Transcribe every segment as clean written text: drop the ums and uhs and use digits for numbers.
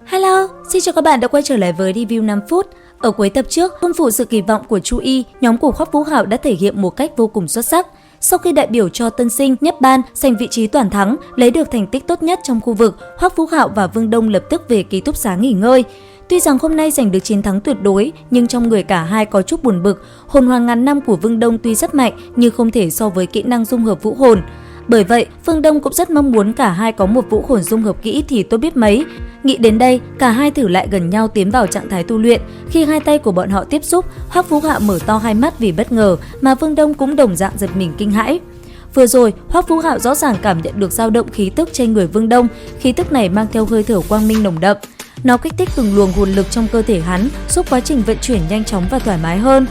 Hello, xin chào các bạn đã quay trở lại với review 5 phút. Ở cuối tập trước, không phụ sự kỳ vọng của Chu Y, nhóm của Hoắc Vũ Hạo đã thể hiện một cách vô cùng xuất sắc. Sau khi đại biểu cho Tân Sinh, Nhất Ban giành vị trí toàn thắng, lấy được thành tích tốt nhất trong khu vực, Hoắc Vũ Hạo và Vương Đông lập tức về ký túc xá nghỉ ngơi. Tuy rằng hôm nay giành được chiến thắng tuyệt đối, nhưng trong người cả hai có chút buồn bực. Hồn hoàng ngàn năm của Vương Đông tuy rất mạnh, nhưng không thể so với kỹ năng dung hợp vũ hồn. Bởi vậy, Vương Đông cũng rất mong muốn cả hai có một vũ hồn dung hợp kỹ thì tốt biết mấy. Nghĩ đến đây, cả hai thử lại gần nhau tiến vào trạng thái tu luyện. Khi hai tay của bọn họ tiếp xúc, Hoắc Vũ Hạo mở to hai mắt vì bất ngờ, mà Vương Đông cũng đồng dạng giật mình kinh hãi. Vừa rồi, Hoắc Vũ Hạo rõ ràng cảm nhận được dao động khí tức trên người Vương Đông, khí tức này mang theo hơi thở quang minh nồng đậm. Nó kích thích từng luồng hồn lực trong cơ thể hắn, giúp quá trình vận chuyển nhanh chóng và thoải mái hơn.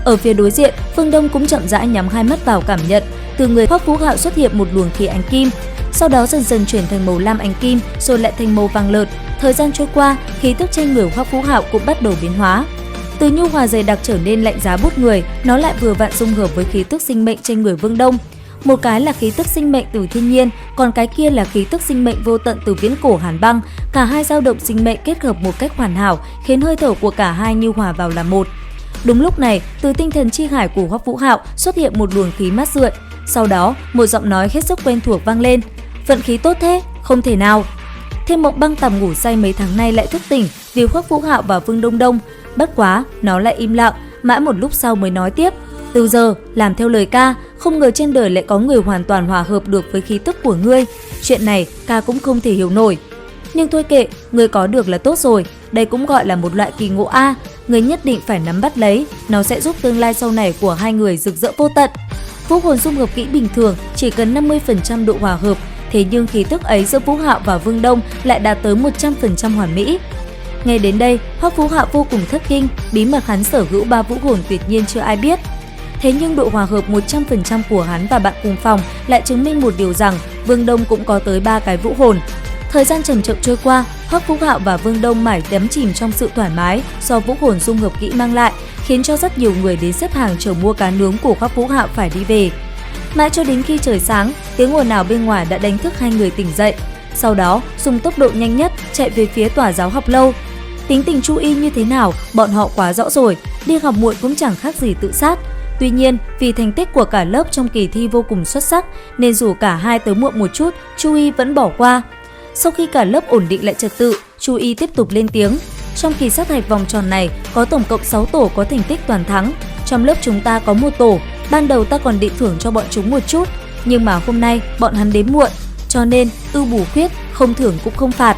Ở phía đối diện, Vương Đông cũng chậm rãi nhắm hai mắt vào cảm nhận. Từ người Hoắc Vũ Hạo xuất hiện một luồng khí ánh kim, sau đó dần dần chuyển thành màu lam ánh kim, rồi lại thành màu vàng lợt. Thời gian trôi qua, khí tức trên người Hoắc Vũ Hạo cũng bắt đầu biến hóa. Từ nhu hòa dày đặc trở nên lạnh giá buốt người, nó lại vừa vặn dung hợp với khí tức sinh mệnh trên người Vương Đông. Một cái là khí tức sinh mệnh từ thiên nhiên, còn cái kia là khí tức sinh mệnh vô tận từ viễn cổ hàn băng. Cả hai dao động sinh mệnh kết hợp một cách hoàn hảo, khiến hơi thở của cả hai như hòa vào làm một. Đúng lúc này, từ tinh thần chi hải của Hoắc Vũ Hạo xuất hiện một luồng khí mát rượi. Sau đó, một giọng nói hết sức quen thuộc vang lên. Vận khí tốt thế, không thể nào. Thêm Mộng Băng tầm ngủ say mấy tháng nay lại thức tỉnh vì Hoắc Vũ Hạo và Vương Đông Đông. Bất quá, nó lại im lặng, mãi một lúc sau mới nói tiếp. Từ giờ, làm theo lời ca, không ngờ trên đời lại có người hoàn toàn hòa hợp được với khí tức của ngươi. Chuyện này, ca cũng không thể hiểu nổi. Nhưng thôi kệ, ngươi có được là tốt rồi. Đây cũng gọi là một loại kỳ ngộ A. Ngươi nhất định phải nắm bắt lấy, nó sẽ giúp tương lai sau này của hai người rực rỡ vô tận. Vũ hồn dung hợp kỹ bình thường chỉ cần 50% độ hòa hợp, thế nhưng khí tức ấy giữa Vũ Hạo và Vương Đông lại đạt tới 100% hoàn mỹ. Nghe đến đây, Hoắc Vũ Hạo vô cùng thất kinh, bí mật hắn sở hữu 3 vũ hồn tuyệt nhiên chưa ai biết. Thế nhưng độ hòa hợp 100% của hắn và bạn cùng phòng lại chứng minh một điều rằng Vương Đông cũng có tới 3 cái vũ hồn. Thời gian chậm chậm trôi qua, Hoắc Vũ Hạo và Vương Đông mải đắm chìm trong sự thoải mái do vũ hồn dung hợp kỹ mang lại, khiến cho rất nhiều người đến xếp hàng chờ mua cá nướng của Hoắc Vũ Hạo phải đi về. Mãi cho đến khi trời sáng, tiếng ồn ào bên ngoài đã đánh thức hai người tỉnh dậy. Sau đó, dùng tốc độ nhanh nhất chạy về phía tòa giáo học lâu. Tính tình Chu Y như thế nào, bọn họ quá rõ rồi, đi học muộn cũng chẳng khác gì tự sát. Tuy nhiên, vì thành tích của cả lớp trong kỳ thi vô cùng xuất sắc, nên dù cả hai tới muộn một chút, Chu Y vẫn bỏ qua. Sau khi cả lớp ổn định lại trật tự, Chu Y tiếp tục lên tiếng. Trong kỳ sát hạch vòng tròn này, có tổng cộng 6 tổ có thành tích toàn thắng. Trong lớp chúng ta có một tổ, ban đầu ta còn định thưởng cho bọn chúng một chút. Nhưng mà hôm nay, bọn hắn đến muộn, cho nên ưu bù khuyết, không thưởng cũng không phạt.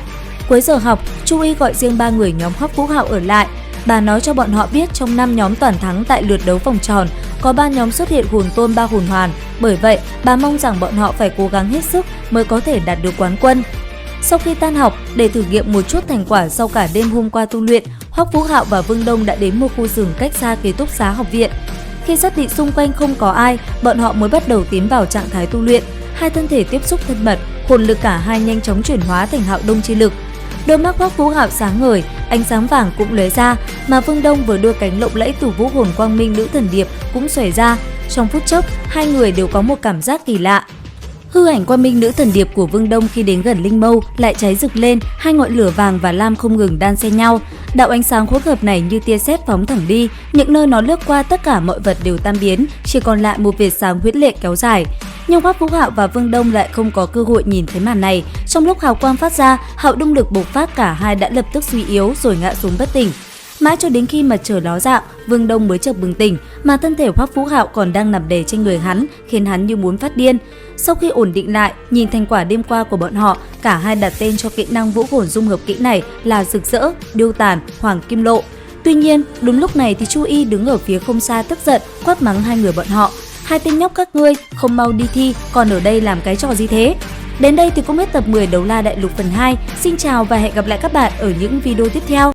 Cuối giờ học, Chu Y gọi riêng 3 người nhóm Hoắc Vũ Hạo ở lại. Bà nói cho bọn họ biết trong 5 nhóm toàn thắng tại lượt đấu vòng tròn, có 3 nhóm xuất hiện hồn tôn 3 hồn hoàn. Bởi vậy, bà mong rằng bọn họ phải cố gắng hết sức mới có thể đạt được quán quân. Sau khi tan học, để thử nghiệm một chút thành quả sau cả đêm hôm qua tu luyện, Hoắc Vũ Hạo và Vương Đông đã đến một khu rừng cách xa ký túc xá học viện. Khi xác định xung quanh không có ai, bọn họ mới bắt đầu tiến vào trạng thái tu luyện. Hai thân thể tiếp xúc thân mật, hồn lực cả hai nhanh chóng chuyển hóa thành Hạo Đông chi lực. Đôi mắt Hoắc Vũ Hạo sáng ngời, ánh sáng vàng cũng lóe ra, mà Vương Đông vừa đưa cánh lộng lẫy từ vũ hồn quang minh nữ thần điệp cũng xòe ra. Trong phút chốc, hai người đều có một cảm giác kỳ lạ. Hư ảnh quang minh nữ thần điệp của Vương Đông khi đến gần linh mâu lại cháy rực lên, hai ngọn lửa vàng và lam không ngừng đan xen nhau. Đạo ánh sáng hỗn hợp này như tia sét phóng thẳng đi, những nơi nó lướt qua tất cả mọi vật đều tan biến, chỉ còn lại một vệt sáng huyễn lệ kéo dài. Nhưng Hoắc Vũ Hạo và Vương Đông lại không có cơ hội nhìn thấy màn này. Trong lúc hào quang phát ra, Hạo Đông lực bộc phát, cả hai đã lập tức suy yếu rồi ngã xuống bất tỉnh. Mãi cho đến khi mặt trời ló dạng, Vương Đông mới chợt bừng tỉnh, mà thân thể Hoắc Vũ Hạo còn đang nằm đè trên người hắn, khiến hắn như muốn phát điên. Sau khi ổn định lại, nhìn thành quả đêm qua của bọn họ, cả hai đặt tên cho kỹ năng vũ hồn dung hợp kỹ này là Rực Rỡ, Điêu Tàn, Hoàng Kim Lộ. Tuy nhiên, đúng lúc này thì Chu Y đứng ở phía không xa tức giận, quát mắng hai người bọn họ. Hai tên nhóc các ngươi, không mau đi thi, còn ở đây làm cái trò gì thế? Đến đây thì cũng hết tập 10 Đấu La Đại Lục phần 2. Xin chào và hẹn gặp lại các bạn ở những video tiếp theo.